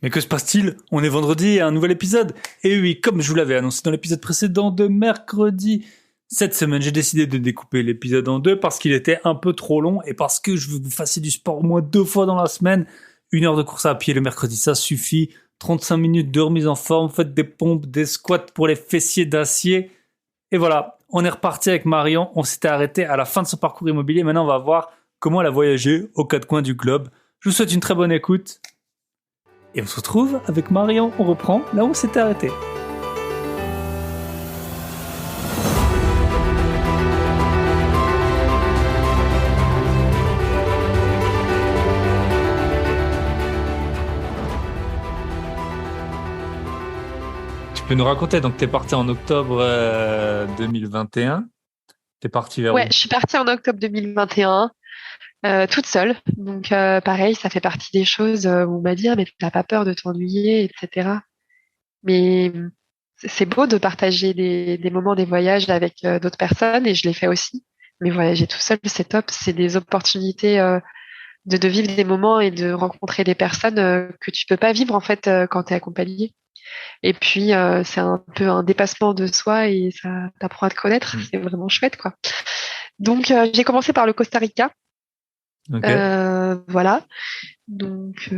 Mais que se passe-t-il? On est vendredi et un nouvel épisode. Et oui, comme je vous l'avais annoncé dans l'épisode précédent de mercredi, cette semaine, j'ai décidé de découper l'épisode en deux parce qu'il était un peu trop long et parce que je veux que vous fassiez du sport au moins 2 fois dans la semaine. 1 heure de course à pied le mercredi, ça suffit. 35 minutes de remise en forme, faites des pompes, des squats pour les fessiers d'acier. Et voilà, on est reparti avec Marion. On s'était arrêté à la fin de son parcours immobilier. Maintenant, on va voir comment elle a voyagé aux 4 coins du globe. Je vous souhaite une très bonne écoute. Et on se retrouve avec Marion, on reprend là où on s'était arrêté. Tu peux nous raconter, donc t'es parti en octobre 2021, t'es parti vers Ouais, où? je suis partie en octobre 2021, toute seule. Donc, pareil, ça fait partie des choses où on m'a dit, ah, mais t'as pas peur de t'ennuyer, etc. Mais c'est beau de partager des moments, des voyages avec d'autres personnes, et je l'ai fait aussi. Mais voyager tout seul, c'est top. C'est des opportunités de vivre des moments et de rencontrer des personnes que tu peux pas vivre en fait quand tu es accompagné. Et puis, c'est un peu un dépassement de soi et ça t'apprend à te connaître. Hmm. C'est vraiment chouette, quoi. Donc, j'ai commencé par le Costa Rica. Ok. Voilà. Donc,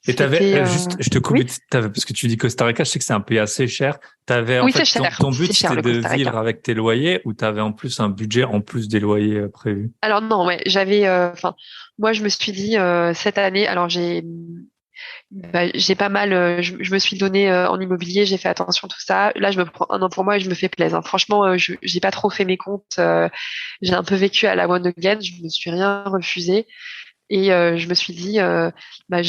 Et t'avais, c'était. juste, je te coupe, Oui, parce que tu dis Costa Rica, je sais que c'est un pays assez cher. T'avais, en oui, c'est fait, ton, cher. ton but, C'est cher c'était le de Costa vivre Rica. avec tes loyers ou t'avais en plus un budget en plus des loyers prévus? Alors non, ouais, j'avais. Enfin, moi, je me suis dit cette année. Alors j'ai pas mal. Je me suis donné en immobilier. J'ai fait attention tout ça. Là, je me prends un an pour moi et je me fais plaisir, hein. Franchement, j'ai pas trop fait mes comptes. J'ai un peu vécu à la one again. Je me suis rien refusé. Et je me suis dit,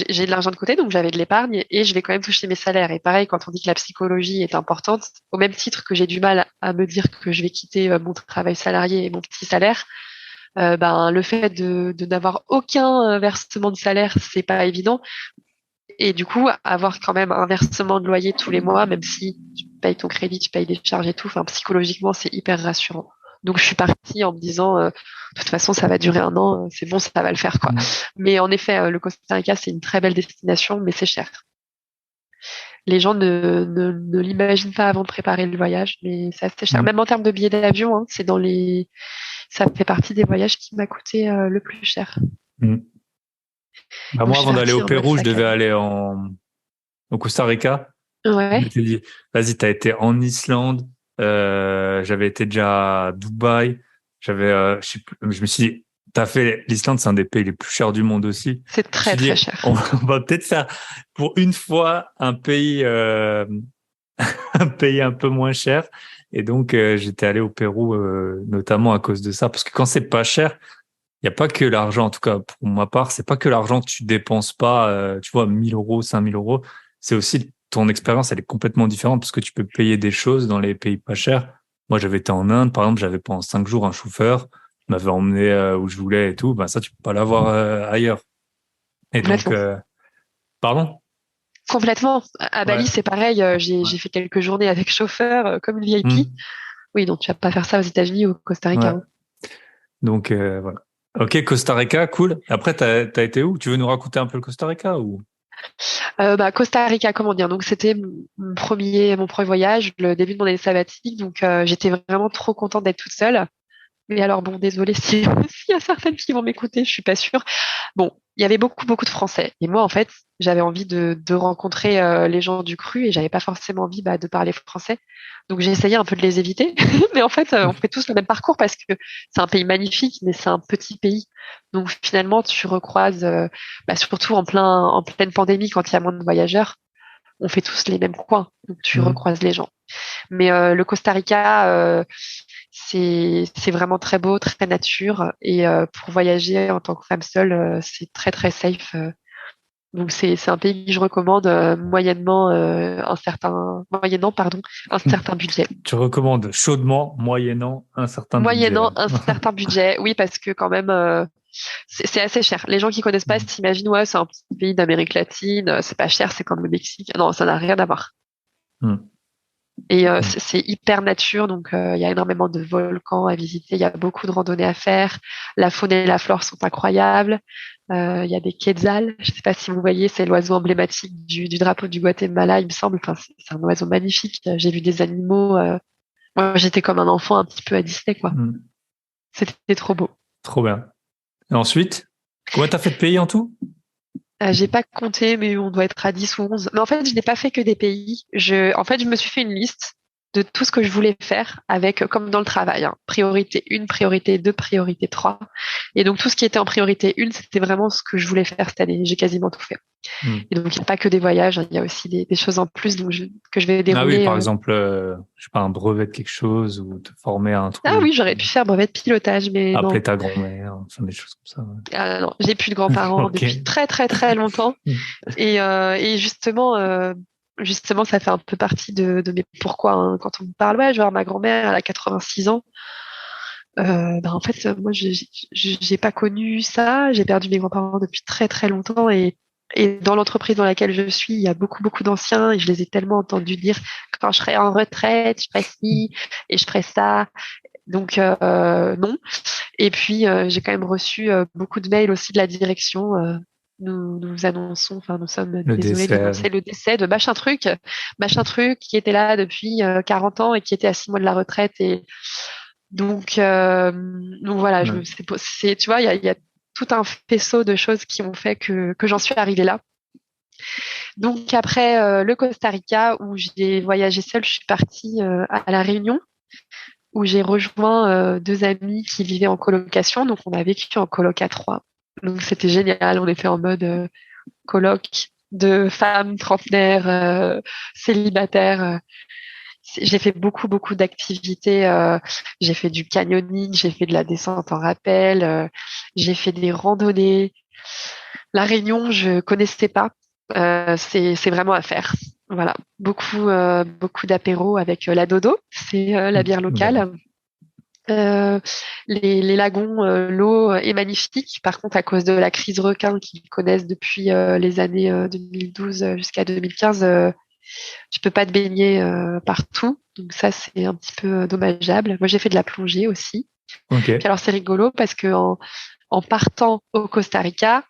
j'ai de l'argent de côté, donc j'avais de l'épargne et je vais quand même toucher mes salaires. Et pareil, quand on dit que la psychologie est importante, au même titre que j'ai du mal à me dire que je vais quitter mon travail salarié et mon petit salaire, le fait de n'avoir aucun versement de salaire, c'est pas évident. Et du coup, avoir quand même un versement de loyer tous les mois, même si tu payes ton crédit, tu payes des charges et tout, enfin, psychologiquement, c'est hyper rassurant. Donc, je suis partie en me disant, de toute façon, ça va durer un an, c'est bon, ça va le faire, quoi. Hmm. Mais en effet, le Costa Rica, c'est une très belle destination, mais c'est cher. Les gens ne l'imaginent pas avant de préparer le voyage, mais c'est assez cher. Hmm. Même en termes de billets d'avion, hein, ça fait partie des voyages qui m'a coûté le plus cher. Hmm. Bah, Donc, moi, je suis avant d'aller partie au en mode Pérou, je sac à devais dos. aller au Costa Rica. Je Ouais. m'étais dit, vas-y, t'as été en Islande, j'avais été déjà à Dubaï, je sais plus, je me suis dit, t'as fait l'Islande, c'est un des pays les plus chers du monde aussi. C'est Je me suis très, dit, très cher. on va peut-être faire pour une fois un pays, un pays un peu moins cher. Et donc, j'étais allé au Pérou, notamment à cause de ça, parce que quand c'est pas cher, il n'y a pas que l'argent, en tout cas pour ma part, c'est pas que l'argent que tu dépenses pas, tu vois, 1 000 euros, 5 000 euros, c'est aussi ton expérience, elle est complètement différente parce que tu peux payer des choses dans les pays pas chers. Moi, j'avais été en Inde, par exemple, j'avais pendant 5 jours un chauffeur, il m'avait emmené où je voulais et tout, ben ça, tu peux pas l'avoir ailleurs. Et donc, Complètement. pardon? Complètement. À Bali, Ouais. c'est pareil. Ouais. J'ai fait quelques journées avec chauffeur, comme une VIP. Hmm. Oui, donc tu vas pas faire ça aux États-Unis ou au Costa Rica, Ouais. hein. Donc, voilà. Ok, Costa Rica, cool. Après, t'as été où? Tu veux nous raconter un peu le Costa Rica ou? Costa Rica, comment dire? Donc c'était mon premier voyage, le début de mon année sabbatique. Donc j'étais vraiment trop contente d'être toute seule. Mais alors bon, désolée si s'il y a certaines qui vont m'écouter, je suis pas sûre. Bon, il y avait beaucoup, beaucoup de Français. Et moi, en fait, j'avais envie de rencontrer les gens du cru et j'avais pas forcément envie de parler français. Donc j'ai essayé un peu de les éviter. Mais en fait, on fait tous le même parcours parce que c'est un pays magnifique, mais c'est un petit pays. Donc finalement, tu recroises, surtout en pleine pandémie, quand il y a moins de voyageurs, on fait tous les mêmes coins. Donc tu Hmm. recroises les gens. Mais le Costa Rica, c'est vraiment très beau, très nature. Et pour voyager en tant que femme seule, c'est très très safe. Donc c'est un pays que je recommande moyennant un certain budget. Tu recommandes chaudement, moyennant un certain budget. Moyennant un certain budget, oui, parce que quand même c'est assez cher. Les gens qui connaissent pas s'imaginent ouais, c'est un petit pays d'Amérique latine, c'est pas cher, c'est comme le Mexique. Non, ça n'a rien à voir. Hmm. Et c'est hyper nature, donc il y a énormément de volcans à visiter, il y a beaucoup de randonnées à faire. La faune et la flore sont incroyables. Il y a des quetzals, je ne sais pas si vous voyez, c'est l'oiseau emblématique du drapeau du Guatemala, il me semble. Enfin, c'est un oiseau magnifique. J'ai vu des animaux. Moi, j'étais comme un enfant un petit peu à Disney, quoi. C'était trop beau. Trop bien. Et ensuite, combien t'as fait de pays en tout? J'ai pas compté, mais on doit être à 10 ou 11. Mais en fait, je n'ai pas fait que des pays. En fait, je me suis fait une liste de tout ce que je voulais faire avec, comme dans le travail, hein, priorité 1, priorité 2, priorité 3. Et donc, tout ce qui était en priorité 1, c'était vraiment ce que je voulais faire cette année. J'ai quasiment tout fait. Et donc, il n'y a pas que des voyages, hein, il y a aussi des choses en plus que je vais Ah oui, dérouler. par exemple, je sais pas, un brevet de quelque chose ou te former à un Ah truc, oui, j'aurais pu faire brevet de pilotage, mais non. appeler ta grand-mère, enfin des choses comme ça. Ah non, j'ai plus de grands-parents Ok. depuis très très très longtemps. Et justement, ça fait un peu partie de mes pourquoi, hein. Quand on me parle, ouais, genre ma grand-mère, elle a 86 ans. En fait, moi, j'ai pas connu ça. J'ai perdu mes grands-parents depuis très très longtemps et dans l'entreprise dans laquelle je suis, il y a beaucoup beaucoup d'anciens et je les ai tellement entendus dire quand je serai en retraite, je ferai ci et je ferai ça. Donc non. Et puis j'ai quand même reçu beaucoup de mails aussi de la direction. Nous annonçons, enfin nous sommes Le désolés décès. d'annoncer le décès de machin truc qui était là depuis 40 ans et qui était à 6 mois de la retraite. Et donc voilà, Ouais. tu vois, il y a tout un faisceau de choses qui ont fait que j'en suis arrivée là. Donc après le Costa Rica où j'ai voyagé seule, je suis partie à La Réunion où j'ai rejoint deux amis qui vivaient en colocation. Donc, on a vécu en coloc à trois. Donc, c'était génial. On était en mode coloc de femmes trentenaires, célibataires. J'ai fait beaucoup, beaucoup d'activités. J'ai fait du canyoning, j'ai fait de la descente en rappel, j'ai fait des randonnées. La Réunion, je connaissais pas. C'est vraiment à faire. Voilà, beaucoup d'apéros avec la Dodo, c'est la bière Bon. locale. Euh, les lagons, l'eau est magnifique. Par contre, à cause de la crise requin qu'ils connaissent depuis les années 2012 jusqu'à 2015, tu peux pas te baigner partout. Donc ça, c'est un petit peu dommageable. Moi, j'ai fait de la plongée aussi. Puis Ok. alors, c'est rigolo parce que en partant au Costa Rica,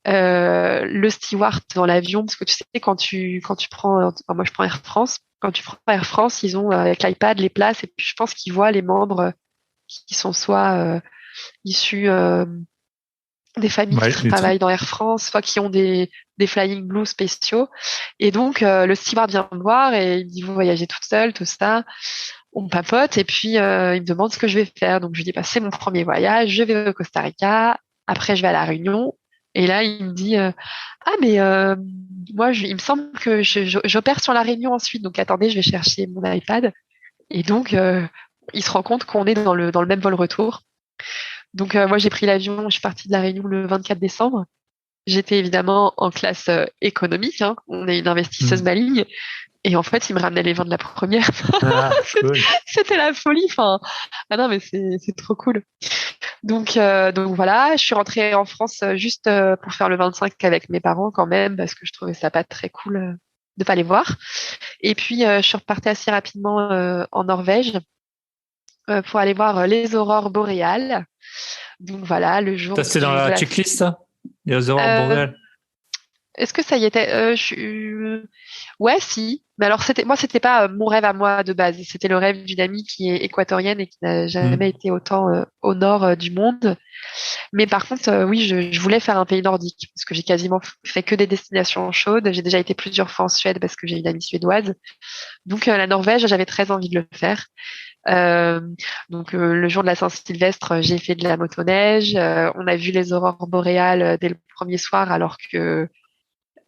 le steward dans l'avion, parce que tu sais, quand tu prends, enfin, moi je prends Air France, quand tu prends Air France, ils ont avec l'iPad les places et puis je pense qu'ils voient les membres qui sont soit issus des familles qui Ouais, les trucs. travaillent dans Air France, soit qui ont des Flying Blue spéciaux. Et donc, le steward vient me voir et il me dit, vous voyagez toute seule, tout ça. On papote et puis il me demande ce que je vais faire. Donc, je lui dis, bah, c'est mon premier voyage, je vais au Costa Rica, après je vais à La Réunion. Et là, il me dit, ah, mais moi, il me semble que j'opère sur La Réunion ensuite. Donc, attendez, je vais chercher mon iPad. Et donc, il se rend compte qu'on est dans le même vol retour. Donc, moi, j'ai pris l'avion, je suis partie de La Réunion le 24 décembre. J'étais évidemment en classe économique, hein. On est une investisseuse Hmm. maligne. Et en fait, il me ramenait les vins de la première. Ah, cool. C'était la folie. Enfin, ah non, mais c'est trop cool. Donc voilà, je suis rentrée en France juste pour faire le 25 avec mes parents quand même, parce que je trouvais ça pas très cool de pas les voir. Et puis, je suis repartie assez rapidement en Norvège pour aller voir les aurores boréales. Donc voilà, le Ça, jour c'était dans de la la... checklist, ça? Les aurores Euh, boréales. Est-ce que ça y était Ouais, si. Mais alors, c'était pas mon rêve à moi de base. C'était le rêve d'une amie qui est équatorienne et qui n'a jamais Hmm. été autant au nord du monde. Mais par contre, oui, je voulais faire un pays nordique parce que j'ai quasiment fait que des destinations chaudes. J'ai déjà été plusieurs fois en Suède parce que j'ai une amie suédoise. Donc, la Norvège, j'avais très envie de le faire. Euh, le jour de la Saint-Sylvestre, j'ai fait de la motoneige. On a vu les aurores boréales dès le premier soir, alors que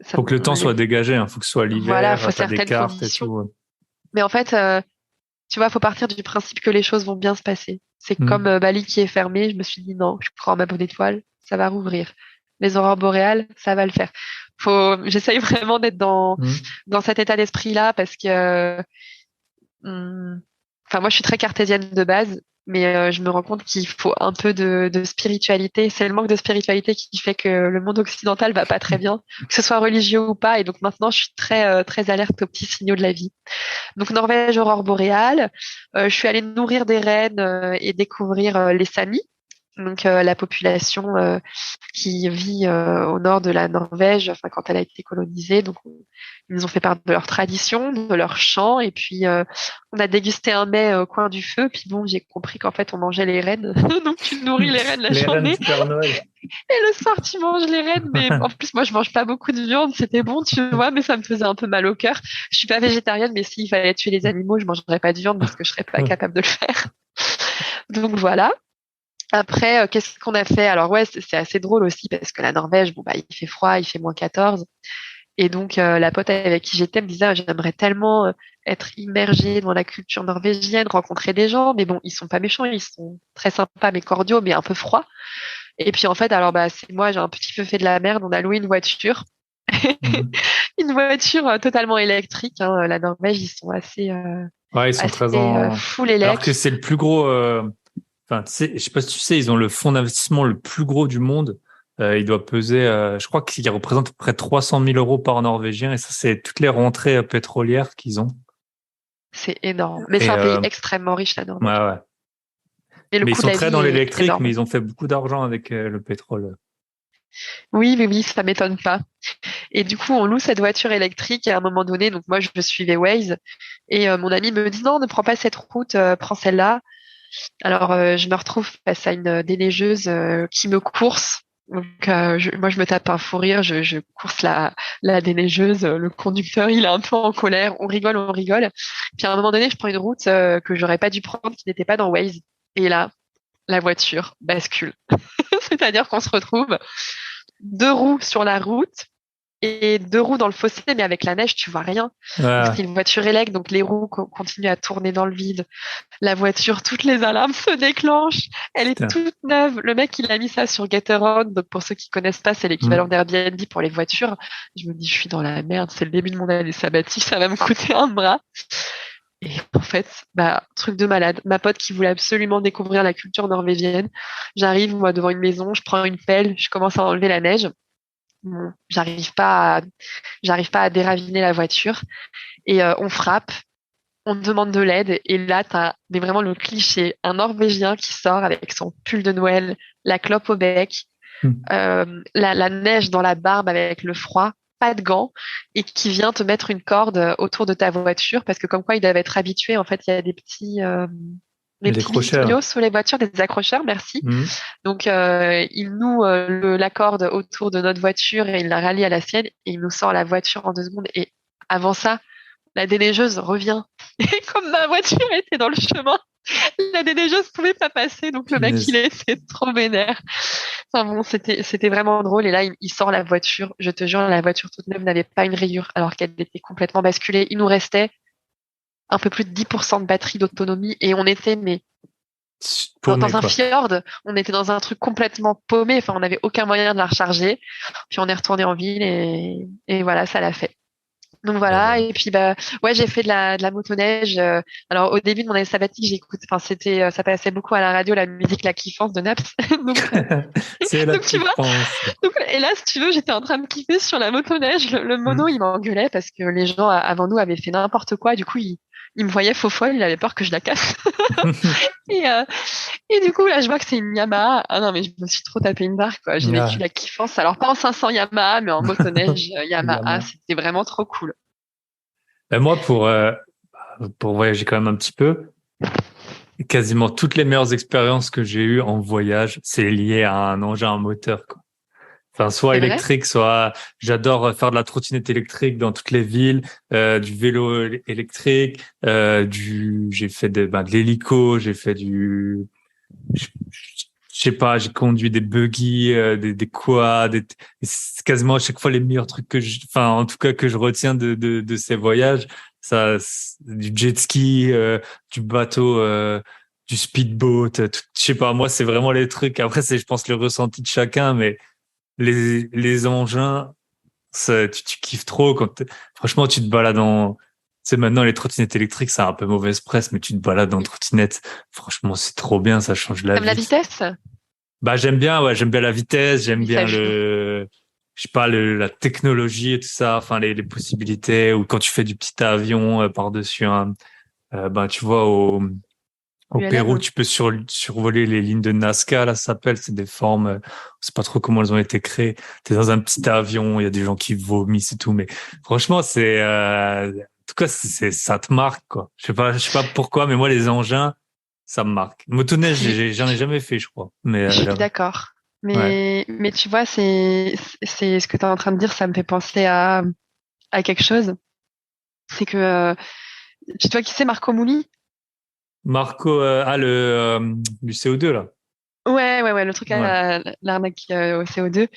ça, Faut que le temps soit les- dégagé, hein. Faut que ce soit voilà, faut l'hiver, t'as des certaines cartes et conditions. tout. Mais en fait, tu vois, faut partir du principe que les choses vont bien se passer. C'est comme Hmm. Bali qui est fermé. Je me suis dit non, je crois en ma bonne étoile, ça va rouvrir. Les aurores boréales, ça va le faire. J'essaye vraiment d'être Hmm. dans cet état d'esprit-là parce que, hum, enfin, moi, je suis très cartésienne de base Mais je me rends compte qu'il faut un peu de spiritualité. C'est le manque de spiritualité qui fait que le monde occidental va pas très bien, que ce soit religieux ou pas. Et donc maintenant, je suis très alerte aux petits signaux de la vie. Donc Norvège, aurore boréale. Je suis allée nourrir des rennes et découvrir les Samis. Donc la population qui vit au nord de la Norvège, enfin quand elle a été colonisée, donc ils nous ont fait part de leurs traditions, de leurs chants, et puis on a dégusté un mets au coin du feu, puis bon j'ai compris qu'en fait on mangeait les rennes, donc tu nourris les rennes la Les rennes journée, du Père Noël. et le soir tu manges les rennes, mais en plus moi je mange pas beaucoup de viande, c'était bon tu vois, mais ça me faisait un peu mal au cœur. Je suis pas végétarienne, mais s'il fallait tuer les animaux, je mangerais pas de viande parce que je serais pas capable de le faire. Donc voilà. Après, qu'est-ce qu'on a fait? Alors ouais, c'est assez drôle aussi parce que la Norvège, bon bah il fait froid, il fait -14. Et donc la pote avec qui j'étais me disait ah, j'aimerais tellement être immergée dans la culture norvégienne, rencontrer des gens, mais bon ils sont pas méchants, ils sont très sympas mais cordiaux, mais un peu froids. Et puis en fait alors bah c'est moi j'ai un petit peu fait de la merde, on a loué une voiture, Mhm. une voiture totalement électrique. Hein. La Norvège ils sont assez Ouais, ils sont assez très en. full Alors que élec. c'est le plus gros. Enfin, tu sais, je sais pas si tu sais, ils ont le fonds d'investissement le plus gros du monde. Il doit peser, je crois qu'il représente à peu près 300 000 euros par Norvégien. Et ça, c'est toutes les rentrées pétrolières qu'ils ont. C'est énorme, mais c'est Et un pays extrêmement riche la ouais, Norvège. ouais. Et le Mais ils coût de sont la très vie dans est l'électrique, mais énorme. ils ont fait beaucoup d'argent avec le pétrole. Oui, oui, oui, ça m'étonne pas. Et du coup, on loue cette voiture électrique et à un moment donné, donc moi, je suivais Waze et mon ami me dit non, ne prends pas cette route, prends celle-là. Alors, je me retrouve face à une déneigeuse qui me course. Donc, moi, je me tape un fou rire, je course la déneigeuse. Le conducteur, il est un peu en colère. On rigole, on rigole. Puis à un moment donné, je prends une route que j'aurais pas dû prendre, qui n'était pas dans Waze. Et là, la voiture bascule. C'est-à-dire qu'on se retrouve deux roues sur la route et deux roues dans le fossé, mais avec la neige, tu vois rien. Donc Ouais, c'est une voiture élect, donc les roues continuent à tourner dans le vide. La voiture, toutes les alarmes se déclenchent. Elle est putain. toute neuve. Le mec, il a mis ça sur Getaround. Donc pour ceux qui connaissent pas, c'est l'équivalent Mm. d'Airbnb pour les voitures. Je me dis, je suis dans la merde. C'est le début de mon année sabbatique. Ça va me coûter un bras. Et en fait, bah, truc de malade. Ma pote qui voulait absolument découvrir la culture norvégienne. J'arrive, moi, devant une maison, je prends une pelle, je commence à enlever la neige. Bon, j'arrive pas à déraviner la voiture et on frappe, on demande de l'aide et là t'as mais vraiment le cliché, un Norvégien qui sort avec son pull de Noël, la clope au bec, Mm. la neige dans la barbe avec le froid, pas de gants et qui vient te mettre une corde autour de ta voiture parce que comme quoi ils doivent être habitués, en fait il y a des Les petits décrocheurs. bistourios sur les voitures, des accrocheurs, merci. Mm. Donc, il noue la corde autour de notre voiture et il la rallie à la sienne et il nous sort la voiture en 2 secondes. Et avant ça, la déneigeuse revient. Et comme ma voiture était dans le chemin, la déneigeuse pouvait pas passer. Donc, le mec, il Punaise. était trop vénère. Enfin bon, c'était vraiment drôle. Et là, il sort la voiture. Je te jure, la voiture toute neuve n'avait pas une rayure alors qu'elle était complètement basculée. Il nous restait un peu plus de 10% de batterie d'autonomie et on était, mais Paumé, dans un quoi. fjord, on était dans un truc complètement paumé, enfin on n'avait aucun moyen de la recharger. Puis on est retourné en ville et voilà, ça l'a fait. Donc Ah voilà, ouais. et puis bah ouais, j'ai fait de la motoneige. Alors au début de mon année sabbatique, j'écoute, enfin c'était, ça passait beaucoup à la radio la musique La Kiffance de Naps. donc, C'est là donc tu qui vois, pense. donc et là si tu veux, j'étais en train de kiffer sur la motoneige. Le mono, Mm. il m'engueulait parce que les gens avant nous avaient fait n'importe quoi. Du coup, il me voyait faux folle, il avait peur que je la casse. Et, euh, et du coup, là, je vois que c'est une Yamaha. Ah non, mais je me suis trop tapé une barre, quoi. J'ai vécu Ah, la kiffance. Alors, pas en 500 Yamaha, mais en motoneige Yamaha. évidemment. C'était vraiment trop cool. Ben moi, pour voyager quand même un petit peu, quasiment toutes les meilleures expériences que j'ai eues en voyage, c'est lié à un engin, un moteur, quoi. Enfin, soit C'est vrai? électrique, soit j'adore faire de la trottinette électrique dans toutes les villes, du vélo électrique, j'ai fait de l'hélico, j'ai fait je sais pas, j'ai conduit des buggy, des quads, c'est quasiment à chaque fois les meilleurs trucs enfin, en tout cas que je retiens de ces voyages. Ça, du jet ski, du bateau, du speedboat, je sais pas, moi, c'est vraiment les trucs. Après, c'est, je pense, le ressenti de chacun, mais les engins, ça, tu kiffes trop franchement, tu te balades C'est maintenant les trottinettes électriques, ça a un peu mauvaise presse, mais tu te balades en trottinette. Franchement, c'est trop bien, ça change la T'aimes la vie. vitesse? Bah, j'aime bien, ouais, j'aime bien la vitesse, j'aime Oui, ça bien joue. je sais pas, la technologie et tout ça, enfin, les possibilités, ou quand tu fais du petit avion par-dessus ben, tu vois, au Pérou, ULM? tu peux survoler les lignes de Nazca, là, ça s'appelle, c'est des formes, on sait pas trop comment elles ont été créées. T'es dans un petit avion, il y a des gens qui vomissent et tout, mais franchement, en tout cas, ça te marque, quoi. Je sais pas pourquoi, mais moi, les engins, ça me marque. Motoneige, Si, j'en ai jamais fait, je crois. Mais, je suis d'accord. ouais. Mais tu vois, c'est ce que tu es en train de dire, ça me fait penser à quelque chose. C'est que, tu vois qui c'est Marco Mouli? Marco, du CO2, là. Ouais, le truc Ouais. là, l'arnaque au CO2.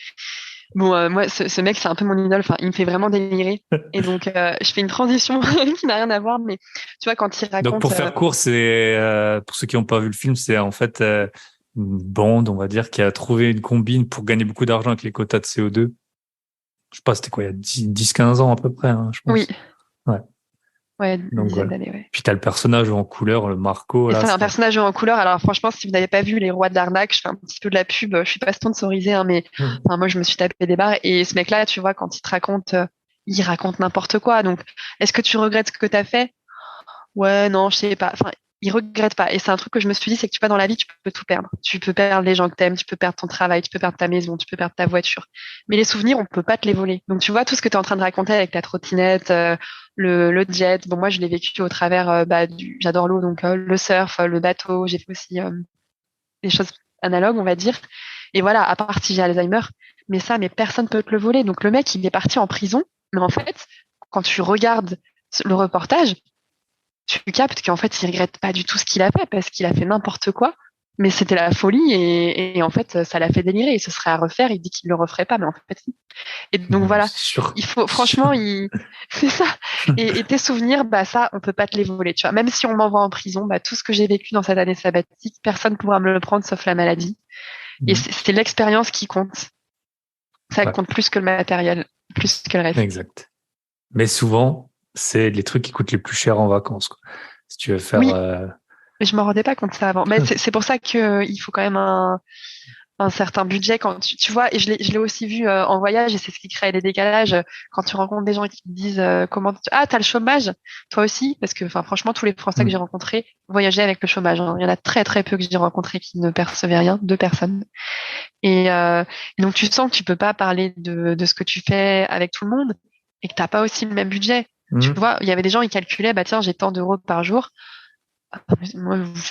Bon, moi, ce mec, c'est un peu mon idole. Enfin, il me fait vraiment délirer. Et donc, je fais une transition qui n'a rien à voir, mais tu vois, quand il Donc, raconte, pour faire court, pour ceux qui n'ont pas vu le film, c'est en fait une bande, on va dire, qui a trouvé une combine pour gagner beaucoup d'argent avec les quotas de CO2. Je sais pas, c'était quoi, il y a 10-15 ans à peu près, hein, je oui, pense. Ouais, ouais, une donc dizaine voilà. d'années, ouais. Puis t'as le personnage en couleur, le Marco, Et là, c'est un c'est... personnage en couleur. Alors, franchement, si vous n'avez pas vu Les Rois de l'arnaque, je fais un petit peu de la pub. Je suis pas sponsorisée, hein, mais Hmm. enfin, moi, je me suis tapé des barres. Et ce mec-là, tu vois, quand il te raconte, il raconte n'importe quoi. Donc, est-ce que tu regrettes ce que tu as fait? Ouais, non, je sais pas. Enfin, il regrette pas. Et c'est un truc que je me suis dit, c'est que tu vois, dans la vie, tu peux tout perdre. Tu peux perdre les gens que t'aimes, tu peux perdre ton travail, tu peux perdre ta maison, tu peux perdre ta voiture. Mais les souvenirs, on peut pas te les voler. Donc, tu vois, tout ce que tu es en train de raconter avec ta trottinette, le jet. Bon, moi, je l'ai vécu au travers, j'adore l'eau, donc le surf, le bateau. J'ai fait aussi des choses analogues, on va dire. Et voilà, à part si j'ai Alzheimer. Mais personne peut te le voler. Donc, le mec, il est parti en prison. Mais en fait, quand tu regardes le reportage, tu captes qu'en fait, il regrette pas du tout ce qu'il a fait parce qu'il a fait n'importe quoi. Mais c'était la folie et en fait, ça l'a fait délirer. Il se serait à refaire. Il dit qu'il le referait pas, mais en fait, si. Et donc voilà. C'est sûr. Il faut, Sûr. franchement, c'est ça. Et tes souvenirs, bah, ça, on peut pas te les voler, tu vois. Même si on m'envoie en prison, bah, tout ce que j'ai vécu dans cette année sabbatique, personne pourra me le prendre sauf la maladie. Et Hmm. c'est l'expérience qui compte. Ça Ouais, compte plus que le matériel, plus que le reste. exact. Mais souvent, c'est les trucs qui coûtent les plus chers en vacances, quoi. Si tu veux faire... Oui, mais je m'en rendais pas compte ça avant. Mais c'est pour ça que il faut quand même un certain budget quand tu vois, et je l'ai aussi vu en voyage, et c'est ce qui crée des décalages quand tu rencontres des gens qui te disent ah, t'as le chômage, toi aussi, parce que enfin franchement, tous les Français que j'ai Hmm. rencontrés voyageaient avec le chômage, hein. Il y en a très très peu que j'ai rencontrés qui ne percevaient rien, deux personnes. Et donc tu sens que tu peux pas parler de ce que tu fais avec tout le monde et que t'as pas aussi le même budget. Tu Hmm. vois, il y avait des gens, ils calculaient, bah tiens, j'ai tant d'euros par jour.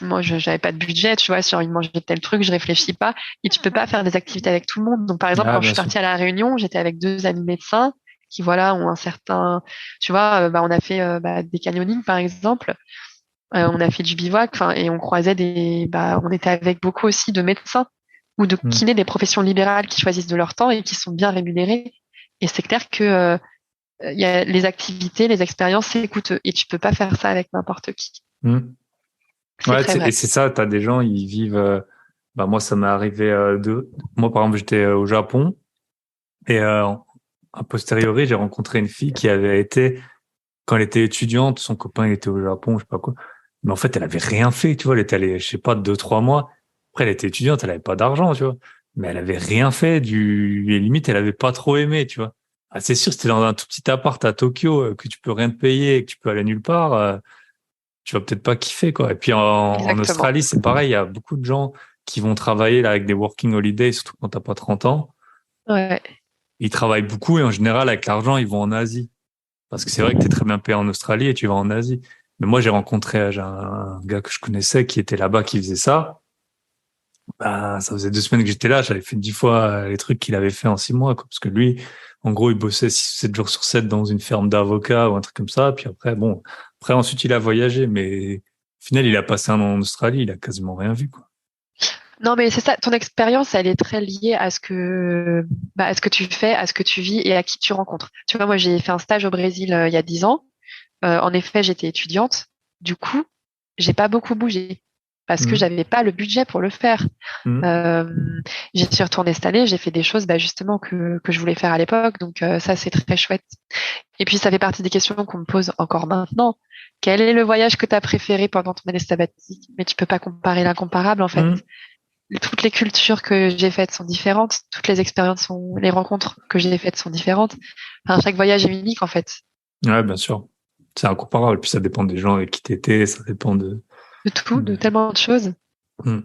Moi, j'avais pas de budget, tu vois, si j'ai envie de manger tel truc, je réfléchis pas. Et tu peux pas faire des activités avec tout le monde. Donc, par exemple, Ah, quand je bien suis sûr. partie à La Réunion, j'étais avec deux amis médecins qui, voilà, ont un certain, tu vois, bah, on a fait des canyonings, par exemple. On a fait du bivouac, enfin, et on croisait on était avec beaucoup aussi de médecins ou de Hmm. kinés des professions libérales qui choisissent de leur temps et qui sont bien rémunérés. Et c'est clair que, il y a les activités, les expériences, c'est coûteux. Et tu peux pas faire ça avec n'importe qui. Hmm. C'est Ouais, très et vrai. c'est ça, t'as des gens, ils vivent. Bah moi, ça m'est arrivé Moi, par exemple, j'étais au Japon et a posteriori, j'ai rencontré une fille qui avait été, quand elle était étudiante, son copain il était au Japon, je sais pas quoi. Mais en fait, elle avait rien fait, tu vois. Elle était allée, je sais pas, 2-3 mois. Après, elle était étudiante, elle avait pas d'argent, tu vois. Mais elle avait rien fait et limite, elle avait pas trop aimé, tu vois. Ah, c'est sûr, c'était dans un tout petit appart à Tokyo que tu peux rien te payer et que tu peux aller nulle part. Tu vas peut-être pas kiffer, quoi. Et puis en Exactement. Australie, c'est pareil, il y a beaucoup de gens qui vont travailler là avec des working holidays, surtout quand t'as pas 30 ans. Ouais. Ils travaillent beaucoup et en général, avec l'argent, ils vont en Asie. Parce que c'est vrai que t'es très bien payé en Australie et tu vas en Asie. Mais moi, j'ai un gars que je connaissais qui était là-bas, qui faisait ça. Bah, ça faisait 2 semaines que j'étais là, j'avais fait 10 fois les trucs qu'il avait fait en 6 mois, quoi. Parce que lui, en gros, il bossait 7 jours sur 7 dans une ferme d'avocats ou un truc comme ça. Puis après, bon, après, ensuite, il a voyagé, mais au final, il a passé un an en Australie, il a quasiment rien vu, quoi. Non, mais c'est ça, ton expérience, elle est très liée à ce que tu fais, à ce que tu vis et à qui tu rencontres. Tu vois, moi, j'ai fait un stage au Brésil il y a 10 ans. En effet, j'étais étudiante. Du coup, j'ai pas beaucoup bougé parce que Mhm. j'avais pas le budget pour le faire. Mhm. Euh, J'y suis retournée cette année, j'ai fait des choses, bah, justement, que je voulais faire à l'époque. Donc, ça, c'est très chouette. Et puis, ça fait partie des questions qu'on me pose encore maintenant. Quel est le voyage que tu as préféré pendant ton année sabbatique? Mais tu peux pas comparer l'incomparable, en fait. Hmm. Toutes les cultures que j'ai faites sont différentes. Toutes les expériences les rencontres que j'ai faites sont différentes. Enfin, chaque voyage est unique, en fait. Ouais, bien sûr. C'est incomparable. Puis ça dépend des gens avec qui t'étais, ça dépend De tout, de de... tellement de choses. Hmm.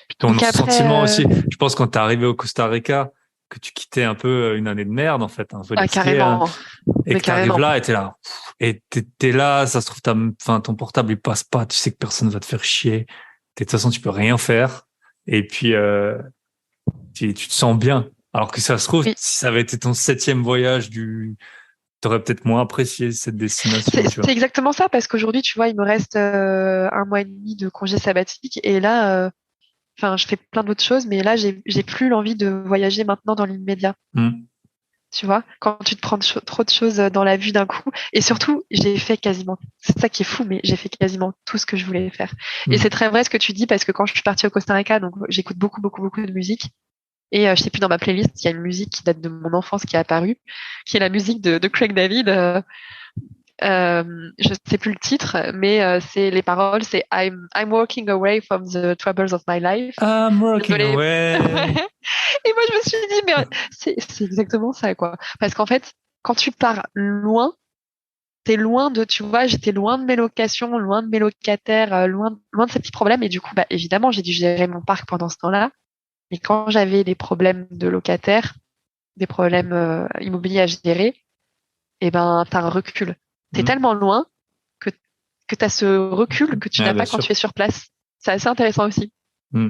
Puis ton Donc après, sentiment aussi. Je pense quand t'es arrivé au Costa Rica, que tu quittais un peu une année de merde, en fait, un peu les skiers, hein, carrément, et mais que t'arrives carrément. là et t'es là. Et t'es là, ça se trouve, enfin, ton portable, il passe pas, tu sais que personne va te faire chier. De toute façon, tu peux rien faire. Et puis, tu te sens bien. Alors que ça se trouve, Oui, si ça avait été ton 7e voyage t'aurais peut-être moins apprécié cette destination, tu c'est vois. exactement ça, parce qu'aujourd'hui, tu vois, il me reste 1 mois et demi de congé sabbatique, et là, enfin, je fais plein d'autres choses, mais là, j'ai plus l'envie de voyager maintenant dans l'immédiat. Hmm. Tu vois, quand tu te prends trop de choses dans la vue d'un coup, et surtout, j'ai fait quasiment, c'est ça qui est fou, mais j'ai fait quasiment tout ce que je voulais faire. Et Hmm. c'est très vrai ce que tu dis, parce que quand je suis partie au Costa Rica, donc j'écoute beaucoup, beaucoup, beaucoup de musique. Et je sais plus, dans ma playlist, il y a une musique qui date de mon enfance qui est apparue, qui est la musique de Craig David. Je sais plus le titre, mais c'est les paroles, c'est I'm walking away from the troubles of my life. I'm working Désolée. away. Et moi, je me suis dit, mais c'est exactement ça, quoi. Parce qu'en fait, quand tu pars loin, t'es loin de, tu vois, j'étais loin de mes locations, loin de mes locataires, loin de ces petits problèmes. Et du coup, bah, évidemment, j'ai dû gérer mon parc pendant ce temps-là. Mais quand j'avais des problèmes de locataires, des problèmes immobiliers à gérer, eh ben, t'as un recul. T'es Hmm. tellement loin que, que t'as ce recul que tu Ouais, n'as bien pas quand tu sûr. es sur place. C'est assez intéressant aussi. Hmm.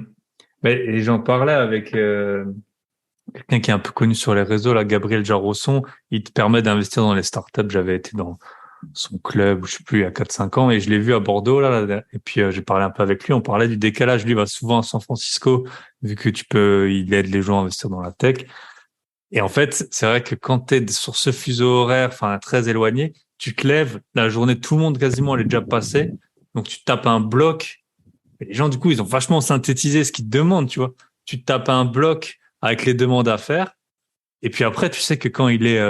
Et j'en parlais avec quelqu'un qui est un peu connu sur les réseaux, là, Gabriel Jarrosson. Il te permet d'investir dans les startups. J'avais été dans son club, je sais plus, il y a 4 5 ans, et je l'ai vu à Bordeaux, là, et puis j'ai parlé un peu avec lui. On parlait du décalage. Lui il va souvent à San Francisco, vu que il aide les gens à investir dans la tech. Et en fait, c'est vrai que quand tu es sur ce fuseau horaire, enfin très éloigné, tu te lèves, la journée, tout le monde quasiment elle est déjà passée. Donc tu tapes un bloc. Et les gens, du coup, ils ont vachement synthétisé ce qu'ils te demandent, tu vois. Tu tapes un bloc avec les demandes à faire. Et puis après, tu sais que quand il est,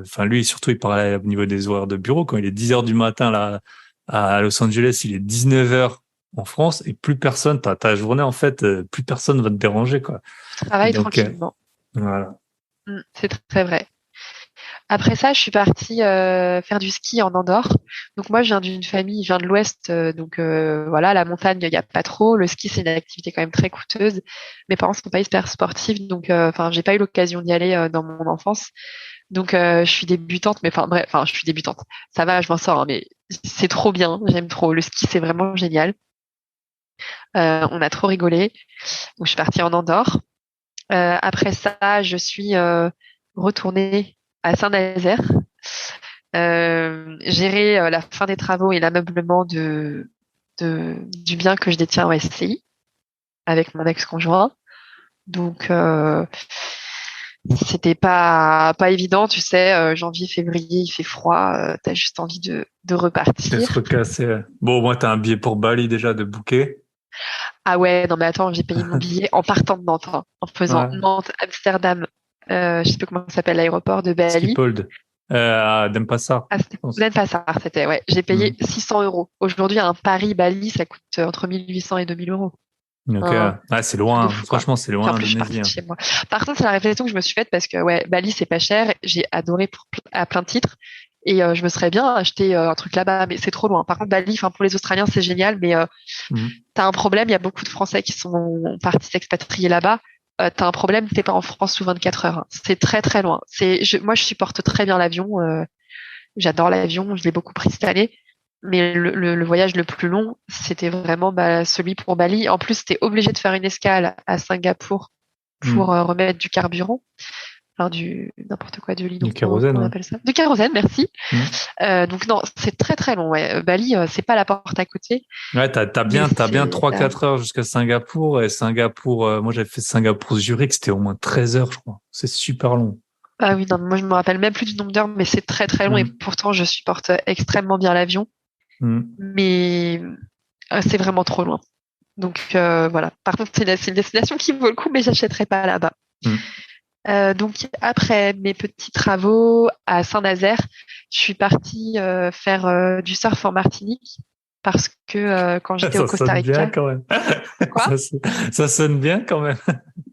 enfin lui surtout, il parlait au niveau des horaires de bureau. Quand il est 10 heures du matin là à Los Angeles, il est 19 heures en France et plus personne, ta journée en fait, plus personne va te déranger quoi. Tu Et travailles donc tranquillement. voilà. C'est très vrai. Après ça, je suis partie faire du ski en Andorre. Donc moi, je viens d'une famille, je viens de l'Ouest, donc voilà, la montagne, il n'y a pas trop. Le ski, c'est une activité quand même très coûteuse. Mes parents sont pas hyper sportifs, donc enfin, j'ai pas eu l'occasion d'y aller dans mon enfance. Donc je suis débutante, mais enfin bref, enfin je suis débutante. Ça va, je m'en sors, hein, mais c'est trop bien, j'aime trop. Le ski, c'est vraiment génial. On a trop rigolé. Donc je suis partie en Andorre. Après ça, je suis retournée à Saint-Nazaire, gérer la fin des travaux et l'ameublement du bien que je détiens en SCI avec mon ex-conjoint. Donc, c'était pas évident, tu sais, janvier, février, il fait froid, t'as juste envie de De se repartir. recasser. Bon, moi, t'as un billet pour Bali déjà de booker. Ah ouais, non mais attends, j'ai payé mon billet en partant de Nantes, hein, en faisant Ouais. Nantes, Amsterdam, je sais plus comment ça s'appelle, l'aéroport de Bali. Skipold. À Denpasar, Ah, je c'était pense. Denpasar, c'était, ouais. J'ai Hmm. payé 600 euros. Aujourd'hui, un Paris-Bali, ça coûte entre 1800 et 2000 euros. Donc, Un c'est truc de loin. fou, quoi. Franchement, c'est Puis loin en plus, je suis partie l'Indonésie, de hein. chez moi. Par contre, c'est la réflexion que je me suis faite parce que, ouais, Bali, c'est pas cher. J'ai adoré à plein de titres. Et je me serais bien acheté un truc là-bas, mais c'est trop loin. Par contre, Bali, enfin, pour les Australiens, c'est génial, mais Hmm. t'as un problème. Il y a beaucoup de Français qui sont partis s'expatrier là-bas. T'as un problème, t'es pas en France sous 24 heures, hein. C'est très, très loin. Moi, je supporte très bien l'avion. J'adore l'avion, je l'ai beaucoup pris cette année. Mais le voyage le plus long, c'était vraiment bah, celui pour Bali. En plus, t'es obligé de faire une escale à Singapour pour Hmm. remettre du carburant, enfin du n'importe quoi, de Du l'hydrogène, kérosène, comment on ouais. appelle ça? Du kérosène, merci. Hmm. Donc non, c'est très très long. Ouais. Bali, c'est pas la porte à côté, Ouais, t'as mais bien c'est 3 4 heures jusqu'à Singapour. Et Singapour, moi, j'avais fait Singapour-Zurich, c'était au moins 13 heures, je crois. C'est super long. ah oui, non, moi je me rappelle même plus du nombre d'heures, mais c'est très très long et Hmm. pourtant je supporte extrêmement bien l'avion, Hmm. mais c'est vraiment trop loin. Donc voilà. Par contre, c'est une destination qui vaut le coup, mais j'achèterai pas là-bas. Hmm. Donc après mes petits travaux à Saint-Nazaire, je suis partie faire du surf en Martinique parce que quand j'étais au Ça Costa sonne bien Rica, quand même. quoi? Ça, ça sonne bien quand même.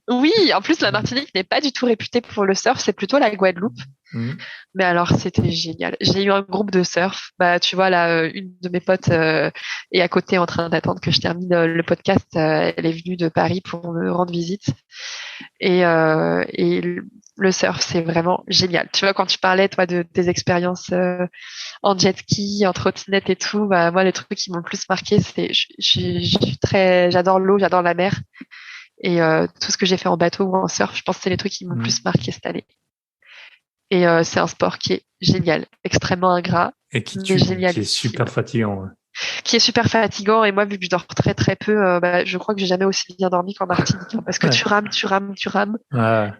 Oui, en plus la Martinique n'est pas du tout réputée pour le surf, c'est plutôt la Guadeloupe. Mhm. Mais alors c'était génial. J'ai eu un groupe de surf. Bah tu vois là, une de mes potes est à côté en train d'attendre que je termine le podcast. Elle est venue de Paris pour me rendre visite. Et le surf, c'est vraiment génial. Tu vois, quand tu parlais, toi, de tes expériences en jet ski, en trottinette et tout, bah, moi, les trucs qui m'ont le plus marqué, c'est, je suis très, j'adore l'eau, j'adore la mer. Et tout ce que j'ai fait en bateau ou en surf, je pense que c'est les trucs qui m'ont le Mhm. plus marqué cette année. Et c'est un sport qui est génial, extrêmement ingrat, Et qui mais tue, qui est génialissime, super fatigant. Ouais. qui est super fatigant. Et moi, vu que je dors très très peu, bah, je crois que j'ai jamais aussi bien dormi qu'en Martinique, hein, parce que Ouais. tu rames, tu rames, tu rames. Ouais.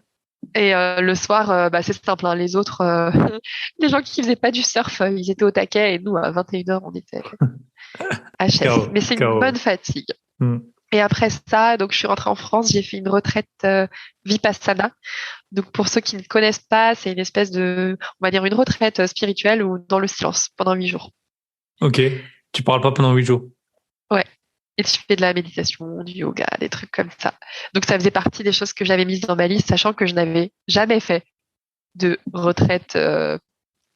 Et le soir, bah, c'est simple, hein, les autres, les gens qui faisaient pas du surf, ils étaient au taquet et nous, à 21h, on était HS. KO, Mais c'est une bonne KO. fatigue. Mhm. Et après ça, donc je suis rentrée en France, j'ai fait une retraite Vipassana. Donc pour ceux qui ne connaissent pas, c'est une espèce de, on va dire une retraite spirituelle ou dans le silence pendant 8 jours. Ok. Tu parles pas pendant 8 jours. Ouais. Et tu fais de la méditation, du yoga, des trucs comme ça. Donc ça faisait partie des choses que j'avais mises dans ma liste, sachant que je n'avais jamais fait de retraite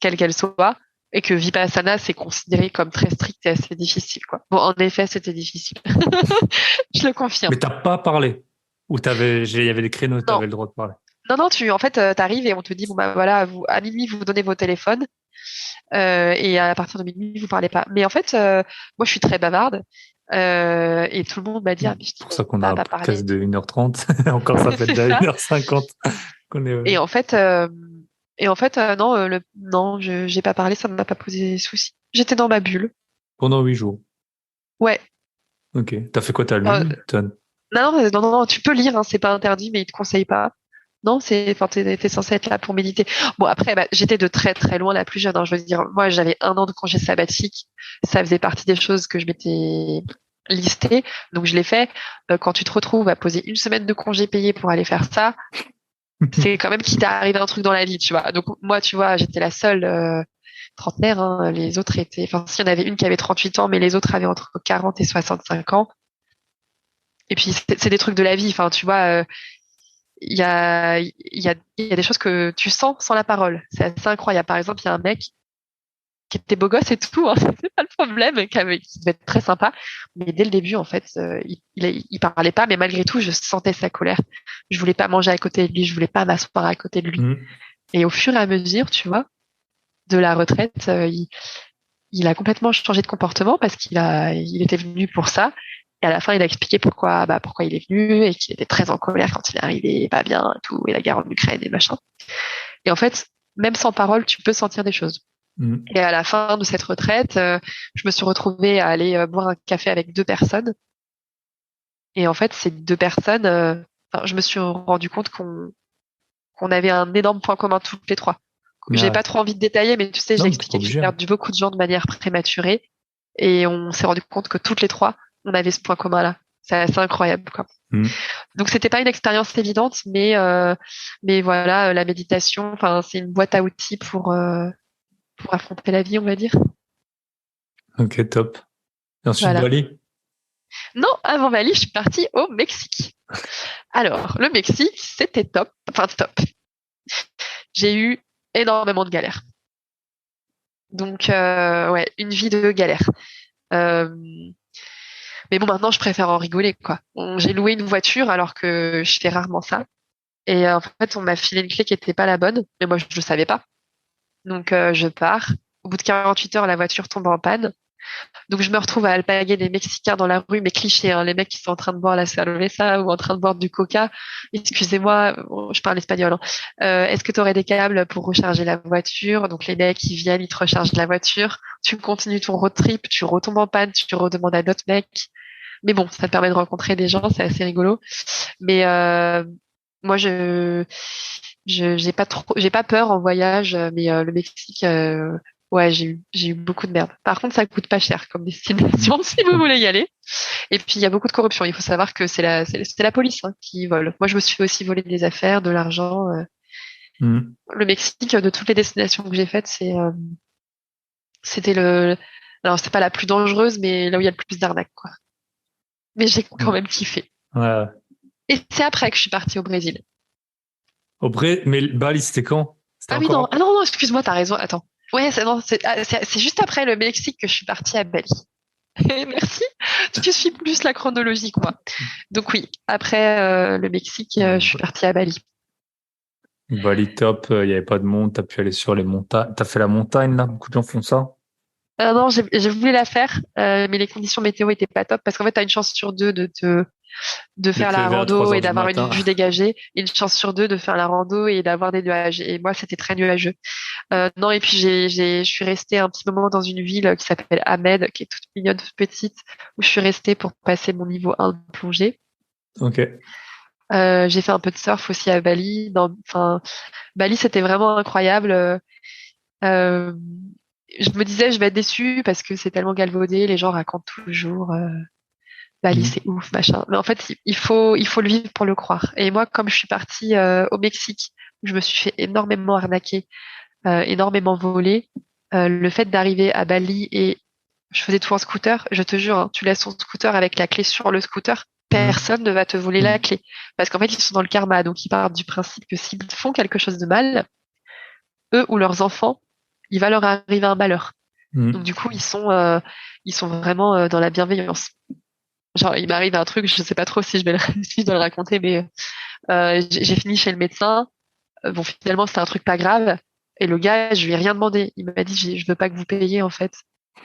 quelle qu'elle soit, et que Vipassana, c'est considéré comme très strict et assez difficile, quoi. Bon, en effet, c'était difficile. Je le confirme. Mais t'as pas parlé. Ou il y avait des créneaux, Non, t'avais le droit de parler. non, non, en fait, t'arrives et on te dit, bon, bah voilà, vous, à minuit, vous donnez vos téléphones, et à partir de minuit, vous parlez pas. Mais en fait, moi, je suis très bavarde, et tout le monde m'a dit, ah, mais je dis, Pour ça qu'on a pas, un pas podcast parler. de 1h30. Encore, ça fait C'est déjà ça. 1h50 qu'on est. Et en fait, non, non, j'ai pas parlé, ça ne m'a pas posé souci. J'étais dans ma bulle. Pendant 8 jours. Ouais. Ok. T'as fait quoi? T'as Euh, lu? non, non, non, non, tu peux lire, hein, c'est pas interdit, mais ils te conseillent pas. Non, enfin, t'es censé être là pour méditer. Bon, après, bah, j'étais de très, très loin la plus jeune, hein. Je veux dire, moi, j'avais 1 an de congé sabbatique. Ça faisait partie des choses que je m'étais listées. Donc, je l'ai fait. Quand tu te retrouves à poser une semaine de congé payé pour aller faire ça, c'est quand même qu'il t'est arrivé un truc dans la vie, tu vois. Donc, moi, tu vois, j'étais la seule, trentenaire, hein. Les autres étaient, enfin, s'il y en avait une qui avait 38 ans, mais les autres avaient entre 40 et 65 ans. Et puis, c'est des trucs de la vie. Enfin, tu vois, il y a des choses que tu sens sans la parole. C'est assez incroyable. Par exemple, il y a un mec qui était beau gosse et tout, hein, c'est pas le problème, qui devait être très sympa. Mais dès le début, en fait, il parlait pas, mais malgré tout, je sentais sa colère. Je voulais pas manger à côté de lui, je voulais pas m'asseoir à côté de lui. Hmm. Et au fur et à mesure, tu vois, de la retraite, il a complètement changé de comportement parce il était venu pour ça. Et à la fin, il a expliqué pourquoi il est venu et qu'il était très en colère quand il est arrivé, pas bien et tout, et la guerre en Ukraine et machin. Et en fait, même sans parole, tu peux sentir des choses. Hmm. Et à la fin de cette retraite, je me suis retrouvée à aller boire un café avec 2 personnes. Et en fait, ces 2 personnes, enfin, je me suis rendu compte qu'on avait un énorme point commun toutes les trois. J'ai Ah, pas trop envie de détailler, mais tu sais, j'ai non, mais t'es pas expliqué que j'ai obligé. Hein. perdu beaucoup de gens de manière prématurée. Et on s'est rendu compte que toutes les trois, on avait ce point commun-là. C'est assez incroyable, quoi. Hmm. Donc c'était pas une expérience évidente, mais voilà, la méditation, enfin c'est une boîte à outils pour affronter la vie, on va dire. Ok, top. Et ensuite, Voilà. Bali. Non, avant Bali, je suis partie au Mexique. Alors, le Mexique, c'était top, enfin top. J'ai eu énormément de galères. Donc ouais, une vie de galère. Euh, mais bon, maintenant, je préfère en rigoler, quoi. J'ai loué une voiture alors que je fais rarement ça. Et en fait, on m'a filé une clé qui était pas la bonne, mais moi, je ne savais pas. Donc, je pars. Au bout de 48 heures, la voiture tombe en panne. Donc, je me retrouve à alpaguer des Mexicains dans la rue, mais clichés, hein, les mecs qui sont en train de boire la cerveza ou en train de boire du coca. Excusez-moi, je parle espagnol, hein. Est-ce que tu aurais des câbles pour recharger la voiture? Donc, les mecs, ils viennent, ils te rechargent la voiture. Tu continues ton road trip, tu retombes en panne, tu redemandes à d'autres mecs. Mais bon, ça te permet de rencontrer des gens, c'est assez rigolo. Mais moi, j'ai pas peur en voyage, mais le Mexique, Ouais, j'ai eu beaucoup de merde. Par contre, ça coûte pas cher comme destination si vous voulez y aller. Et puis, il y a beaucoup de corruption. Il faut savoir que c'est la police hein, qui vole. Moi, je me suis fait aussi voler des affaires, de l'argent. Mhm. Le Mexique, de toutes les destinations que j'ai faites, c'était le. Alors, c'est pas la plus dangereuse, mais là où il y a le plus d'arnaques, quoi. Mais j'ai quand même kiffé. Ouais. Et c'est après que je suis partie au Brésil. Mais Bali, c'était quand? C'était Ah oui, non, encore. ah non, non, excuse-moi, t'as raison. Attends. Ouais, non, c'est juste après le Mexique que je suis partie à Bali. Merci. Tu suis plus la chronologie que moi. Donc oui, après le Mexique, je suis partie à Bali. Bali top, il n'y avait pas de monde, t'as pu aller sur les montagnes. T'as fait la montagne là, beaucoup de gens font ça. Non, j'ai voulu la faire, mais les conditions météo étaient pas top parce qu'en fait, tu as une chance sur deux de De faire te la lever à 3 rando heures et du d'avoir une matin. vue dégagée, et une chance sur deux de faire la rando et d'avoir des nuages. Et moi, c'était très nuageux. Non, et puis je suis restée un petit moment dans une ville qui s'appelle Ahmed, qui est toute mignonne, toute petite, où je suis restée pour passer mon niveau 1 de plongée. Ok. J'ai fait un peu de surf aussi à Bali. Enfin, Bali, c'était vraiment incroyable. Euh, je me disais, je vais être déçue parce que c'est tellement galvaudé. Les gens racontent toujours Bali, Mhm. c'est ouf, machin. Mais en fait, il faut le vivre pour le croire. Et moi, comme je suis partie au Mexique, où je me suis fait énormément arnaquer, énormément voler, le fait d'arriver à Bali et je faisais tout en scooter, je te jure, hein, tu laisses ton scooter avec la clé sur le scooter, Mhm. personne ne va te voler la Mhm. clé. Parce qu'en fait, ils sont dans le karma. Donc, ils partent du principe que s'ils font quelque chose de mal, eux ou leurs enfants, il va leur arriver un malheur. Donc, Mhm. du coup, ils sont vraiment dans la bienveillance. Genre, il m'arrive un truc, je sais pas trop si je vais si je dois le raconter, mais j'ai fini chez le médecin. Bon, finalement, c'était un truc pas grave. Et le gars, je lui ai rien demandé. Il m'a dit, je veux pas que vous payiez, en fait.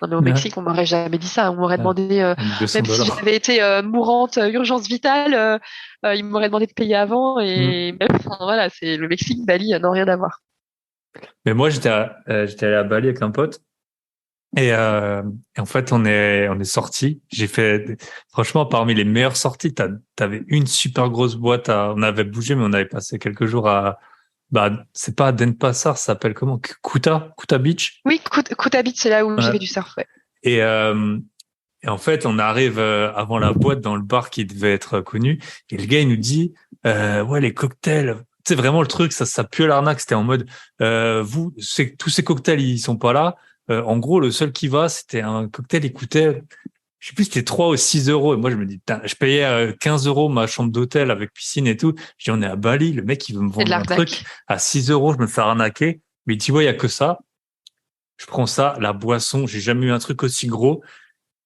Non, mais au Ouais. Mexique, on m'aurait jamais dit ça. On m'aurait Ouais. demandé, 200 même si dollars. j'avais été mourante, urgence vitale, il m'aurait demandé de payer avant. Mhm. Et même, enfin, voilà, c'est le Mexique, Bali, n'ont rien à voir. Mais moi, j'étais allé à Bali avec un pote. Et en fait, on est sorti. Franchement, parmi les meilleures sorties, t'avais une super grosse boîte on avait bougé, mais on avait passé quelques jours c'est pas à Denpasar, ça s'appelle comment? Kuta Beach. Oui, Kuta Beach, c'est là où j'ai Ouais. fait du surf, ouais. Et, euh, et en fait, on arrive avant la boîte dans le bar qui devait être connu. Et le gars, il nous dit, ouais, les cocktails. C'est vraiment le truc, ça pue à l'arnaque. C'était en mode, tous ces cocktails, ils sont pas là. En gros, le seul qui va, c'était un cocktail, il coûtait, je sais plus, c'était 3 ou 6 euros. Et moi, je me dis, putain, je payais 15 euros ma chambre d'hôtel avec piscine et tout. Je dis, on est à Bali. Le mec, il veut me C'est de vendre un truc l'arnaque. à 6 euros. Je me fais arnaquer. Mais tu vois, il y a que ça. Je prends ça, la boisson. J'ai jamais eu un truc aussi gros.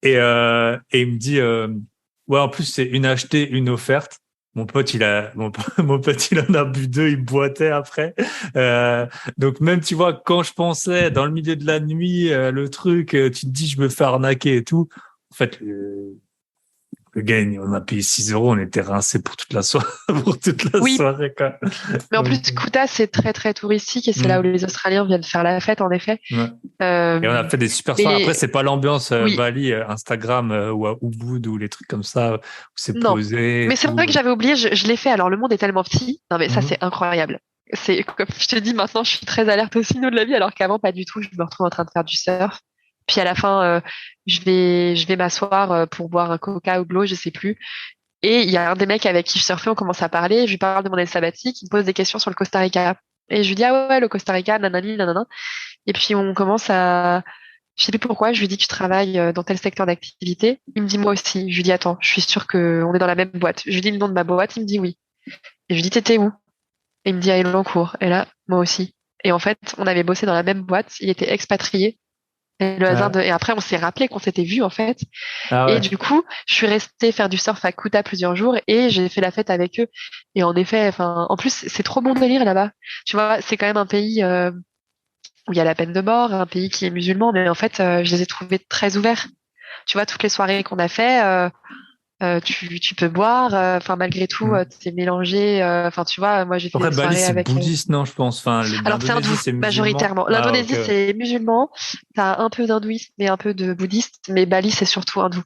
Et il me dit, ouais, en plus, c'est une achetée, une offerte. Mon pote, il en a bu deux, il boitait après. Euh, donc même, tu vois, quand je pensais dans le milieu de la nuit, le truc, tu te dis, je me fais arnaquer et tout. En fait, le gars, on a payé 6 euros, on était rincés pour toute la soirée, pour toute la Oui, soirée, quoi. mais en plus, Donc, Kuta, c'est très, très touristique et c'est là où hmm, les Australiens viennent faire la fête, en effet. ouais. Euh, Et on a fait des super soirées. Après, mais c'est pas l'ambiance oui, Bali, Instagram ou à Ubud ou les trucs comme ça où c'est non. posé et Mais c'est vrai tout. que j'avais oublié, je l'ai fait. Alors, le monde est tellement petit. Non, mais ça, Mhm. c'est incroyable. C'est, comme je te dis, maintenant, je suis très alerte au signaux de la vie, alors qu'avant, pas du tout. Je me retrouve en train de faire du surf. Puis à la fin, je vais m'asseoir pour boire un coca ou de l'eau, je sais plus. Et il y a un des mecs avec qui je surfais, on commence à parler. Je lui parle de mon année sabbatique, il me pose des questions sur le Costa Rica. Et je lui dis, ah ouais, ouais, le Costa Rica, nanani, nanana. Et puis on commence à, je sais plus pourquoi, je lui dis que tu travailles dans tel secteur d'activité. Il me dit moi aussi. Je lui dis attends, je suis sûre qu'on est dans la même boîte. Je lui dis le nom de ma boîte, il me dit oui. Et je lui dis t'étais où? Et il me dit à Elancourt. Et là, moi aussi. Et en fait, on avait bossé dans la même boîte. Il était expatrié. Ouais. Et après, on s'est rappelé qu'on s'était vu en fait. Ah Et ouais. du coup, je suis restée faire du surf à Kuta plusieurs jours et j'ai fait la fête avec eux. Et en effet, enfin, en plus, c'est trop bon délire là-bas. Tu vois, c'est quand même un pays où il y a la peine de mort, un pays qui est musulman, mais en fait, je les ai trouvés très ouverts. Tu vois, toutes les soirées qu'on a fait, tu peux boire, enfin, malgré tout, Mhm. t'es mélangé, enfin, tu vois, moi, j'ai fait Après, des Bali, soirées c'est avec, bouddhiste, non, je pense. Enfin, alors, c'est l'Indonésie, hindou, c'est musulman. majoritairement. Ah, ok. L'Indonésie, c'est musulman, t'as un peu d'hindouisme et un peu de bouddhiste, mais Bali, c'est surtout hindou.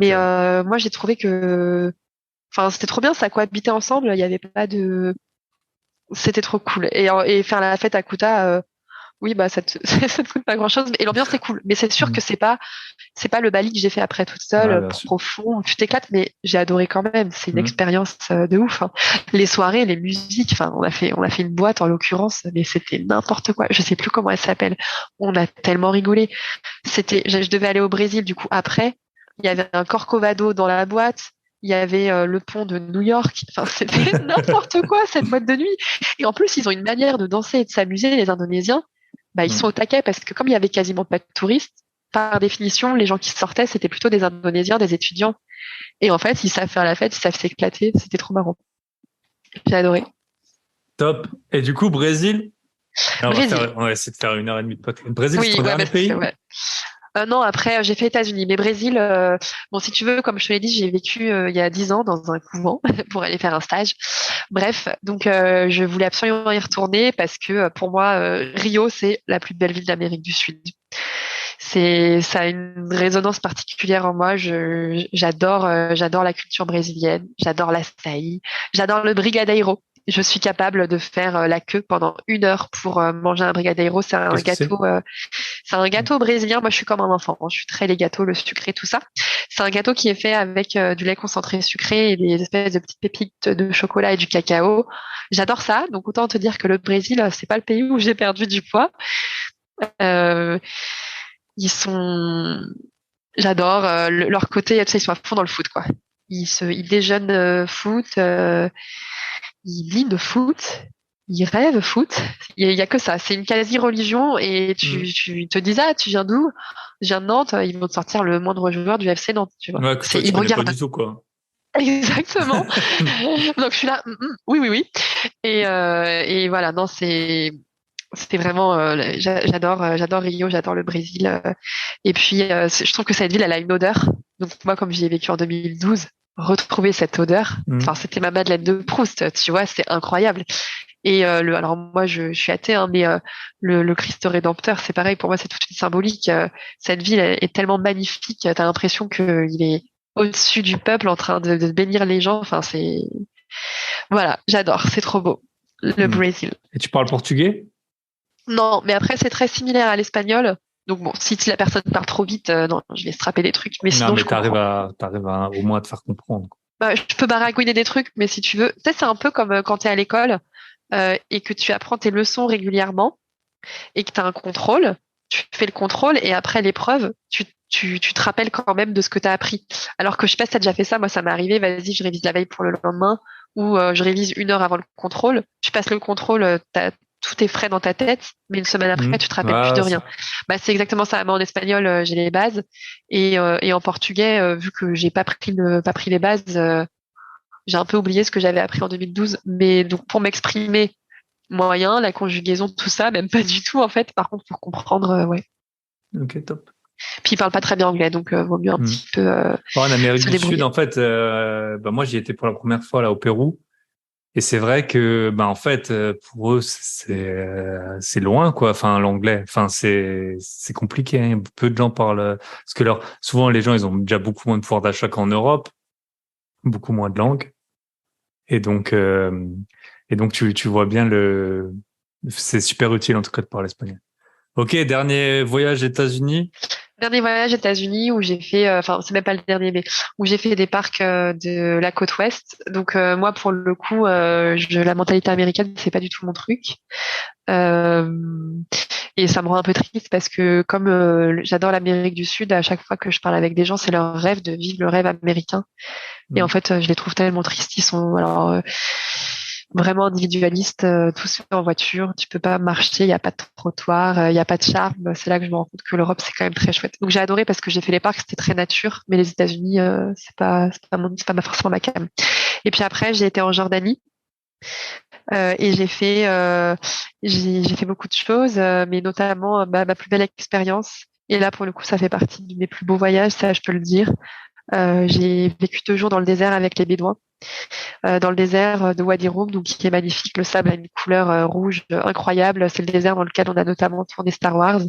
Mais Ok. moi, j'ai trouvé que, enfin, c'était trop bien, ça cohabitait ensemble, il y avait pas de, c'était trop cool. Et faire la fête à Kuta, Oui, bah ça te, ça te coûte pas grand-chose. Et l'ambiance est cool. Mais c'est sûr que c'est pas le Bali que j'ai fait après toute Ouais, seule, bien sûr. profond, où tu t'éclates, mais j'ai adoré quand même. C'est une Mhm. expérience de ouf, hein. Les soirées, les musiques, enfin, on a fait une boîte en l'occurrence, mais c'était n'importe quoi. Je sais plus comment elle s'appelle. On a tellement rigolé. Je devais aller au Brésil, du coup, après. Il y avait un Corcovado dans la boîte. Il y avait le pont de New York. Enfin, c'était n'importe quoi, cette boîte de nuit. Et en plus, ils ont une manière de danser et de s'amuser, les Indonésiens. Bah, ils sont au taquet parce que comme il y avait quasiment pas de touristes, par définition, les gens qui sortaient, c'était plutôt des Indonésiens, des étudiants. Et en fait, ils savent faire la fête, ils savent s'éclater. C'était trop marrant. J'ai adoré. Top. Et du coup, Brésil. Là, Brésil. on va essayer de faire 1 heure et demie de podcast. Brésil, c'est Oui, ton ouais, dernier parce que, pays? ouais. Non, après, j'ai fait États-Unis. Mais Brésil, bon, si tu veux, comme je te l'ai dit, j'ai vécu il y a 10 ans dans un couvent pour aller faire un stage. Bref, donc je voulais absolument y retourner parce que pour moi, Rio, c'est la plus belle ville d'Amérique du Sud. Ça a une résonance particulière en moi. J'adore la culture brésilienne, j'adore l'açaï, j'adore le brigadeiro. Je suis capable de faire la queue pendant 1 heure pour manger un brigadeiro. Qu'est-ce que c'est? C'est un gâteau brésilien. Moi, je suis comme un enfant, hein. Je suis très les gâteaux, le sucré, tout ça. C'est un gâteau qui est fait avec du lait concentré sucré et des espèces de petites pépites de chocolat et du cacao. J'adore ça. Donc, autant te dire que le Brésil, c'est pas le pays où j'ai perdu du poids. Euh, ils sont, j'adore leur côté, tu sais, ils sont à fond dans le foot, quoi. Ils déjeunent foot, ils dînent foot, ils rêvent foot. Il y a que ça. C'est une quasi-religion et Hmm. tu te dis, ah, tu viens d'où? Je viens de Nantes. Ils vont te sortir le moindre joueur du FC Nantes, tu vois. Ouais, que toi, tu Ils me connais pas regardent. du tout, quoi. Exactement. Donc je suis là, oui, oui, oui. Et voilà, non, c'était vraiment, j'adore Rio, j'adore le Brésil. Et puis, je trouve que cette ville, elle a une odeur. Donc, moi, comme j'y ai vécu en 2012, retrouver cette odeur, enfin, Hmm. c'était ma Madeleine de Proust, tu vois, c'est incroyable. Et alors, moi, je suis athée, hein, mais le Christ Rédempteur, c'est pareil, pour moi, c'est toute une symbolique. Cette ville est tellement magnifique, t'as l'impression qu'il est au-dessus du peuple en train de bénir les gens. Enfin, voilà, j'adore, c'est trop beau. Le Hmm. Brésil. Et tu parles portugais? Non, mais après, c'est très similaire à l'espagnol. Donc bon, si la personne parle trop vite, non, je vais strapper des trucs, mais Non, sinon, mais je comprends. t'arrives à, au moins à te faire comprendre, quoi. Bah, je peux baragouiner des trucs, mais si tu veux, tu sais, c'est un peu comme quand tu es à l'école et que tu apprends tes leçons régulièrement et que tu as un contrôle, tu fais le contrôle et après l'épreuve, tu te rappelles quand même de ce que tu as appris. Alors que je sais pas si tu as déjà fait ça, moi ça m'est arrivé, vas-y, je révise la veille pour le lendemain ou je révise 1 heure avant le contrôle. Tu passes le contrôle, tout est frais dans ta tête, mais une semaine Hmm. après, tu te rappelles plus de Ouais, rien. Bah, c'est exactement ça. Moi, en espagnol, j'ai les bases et en portugais, vu que j'ai pas pris les bases, j'ai un peu oublié ce que j'avais appris en 2012. Mais donc, pour m'exprimer, moyen, la conjugaison, tout ça, même pas du tout, en fait. Par contre, pour comprendre, ouais. ok, top. Puis, il parle pas très bien anglais, donc, vaut mieux un Hmm. petit peu, Bon, en Amérique se du Sud, débrouiller. en fait, bah, moi, j'y étais pour la première fois, là, au Pérou. Et c'est vrai que, bah, en fait, pour eux, c'est loin, quoi. Enfin, l'anglais. Enfin, c'est compliqué, hein. Peu de gens parlent, parce que souvent, les gens, ils ont déjà beaucoup moins de pouvoir d'achat qu'en Europe, beaucoup moins de langues. Et donc, euh, et donc, tu vois bien c'est super utile, en tout cas, de parler espagnol. Ok, dernier voyage États-Unis. Dernier voyage aux États-Unis où j'ai fait, enfin, c'est même pas le dernier, mais où j'ai fait des parcs de la côte ouest. Donc, moi, pour le coup, la mentalité américaine, c'est pas du tout mon truc. Euh, et ça me rend un peu triste parce que comme j'adore l'Amérique du Sud, à chaque fois que je parle avec des gens, c'est leur rêve de vivre le rêve américain. Et en Hmm. fait, je les trouve tellement tristes. Ils sont alors vraiment individualistes, tous en voiture. Tu peux pas marcher, il y a pas de trottoir, il y a pas de charme. C'est là que je me rends compte que l'Europe c'est quand même très chouette. Donc j'ai adoré parce que j'ai fait les parcs, c'était très nature. Mais les États-Unis, c'est pas forcément ma came. Et puis après, j'ai été en Jordanie. Et j'ai fait beaucoup de choses, mais notamment ma plus belle expérience. Et là, pour le coup, ça fait partie de mes plus beaux voyages, ça, je peux le dire. J'ai vécu 2 jours dans le désert avec les Bédouins, dans le désert de Wadi Rum, donc qui est magnifique. Le sable a une couleur rouge incroyable. C'est le désert dans lequel on a notamment tourné Star Wars.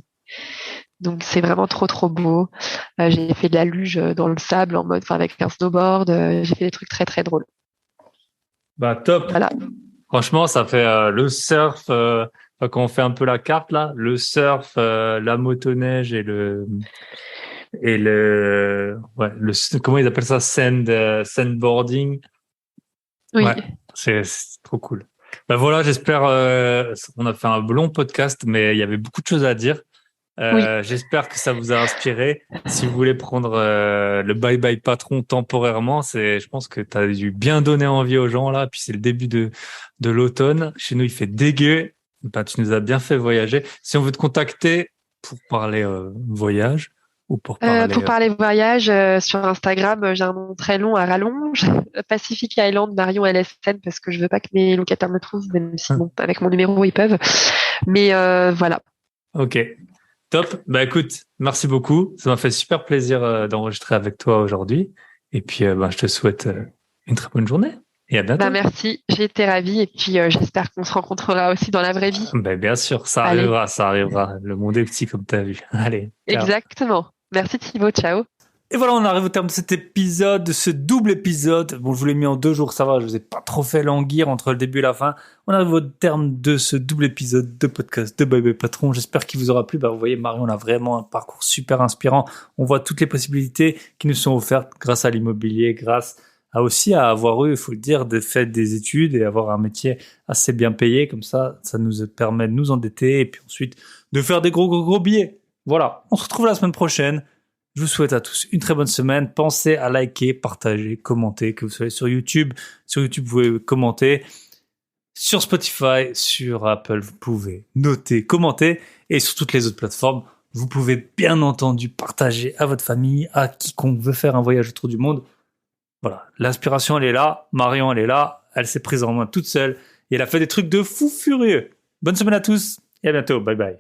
Donc c'est vraiment trop trop beau. J'ai fait de la luge dans le sable en mode, enfin avec un snowboard. J'ai fait des trucs très très drôles. Bah, top. Voilà. Franchement, ça fait le surf. Enfin, quand on fait un peu la carte là, le surf, la motoneige comment ils appellent ça, sandboarding. Oui. Ouais, c'est trop cool. Ben voilà, j'espère. On a fait un long podcast, mais il y avait beaucoup de choses à dire. Oui. J'espère que ça vous a inspiré. Si vous voulez prendre le bye bye patron temporairement, je pense que tu as dû bien donner envie aux gens là. Puis c'est le début de l'automne. Chez nous, il fait dégueu. Ben, tu nous as bien fait voyager. Si on veut te contacter pour parler voyage ou pour parler, Pour parler voyage, sur Instagram, j'ai un nom très long à rallonge. Pacific Island Marion LSN parce que je veux pas que mes locataires me trouvent, même si bon, avec mon numéro ils peuvent. Mais voilà. Ok, top. Bah écoute, merci beaucoup. Ça m'a fait super plaisir d'enregistrer avec toi aujourd'hui. Et puis, je te souhaite une très bonne journée et à Bah bientôt. merci, j'ai été ravie et puis j'espère qu'on se rencontrera aussi dans la vraie vie. Ben, bien sûr, ça Allez, arrivera, ça arrivera. Le monde est petit comme tu as vu. Allez, ciao. exactement. Merci Thibaut, ciao. Et voilà, on arrive au terme de cet épisode, de ce double épisode. Bon, je vous l'ai mis en 2 jours, ça va, je vous ai pas trop fait languir entre le début et la fin. On arrive au terme de ce double épisode de podcast de Bye Bye Patron. J'espère qu'il vous aura plu. Bah, vous voyez, Marion a vraiment un parcours super inspirant. On voit toutes les possibilités qui nous sont offertes grâce à l'immobilier, grâce aussi à avoir eu, il faut le dire, fait des études et avoir un métier assez bien payé. Comme ça nous permet de nous endetter et puis ensuite de faire des gros billets. Voilà, on se retrouve la semaine prochaine. Je vous souhaite à tous une très bonne semaine. Pensez à liker, partager, commenter, que vous soyez sur YouTube. Sur YouTube, vous pouvez commenter. Sur Spotify, sur Apple, vous pouvez noter, commenter. Et sur toutes les autres plateformes, vous pouvez bien entendu partager à votre famille, à quiconque veut faire un voyage autour du monde. Voilà, l'inspiration, elle est là. Marion, elle est là. Elle s'est prise en main toute seule. Et elle a fait des trucs de fou furieux. Bonne semaine à tous et à bientôt. Bye bye.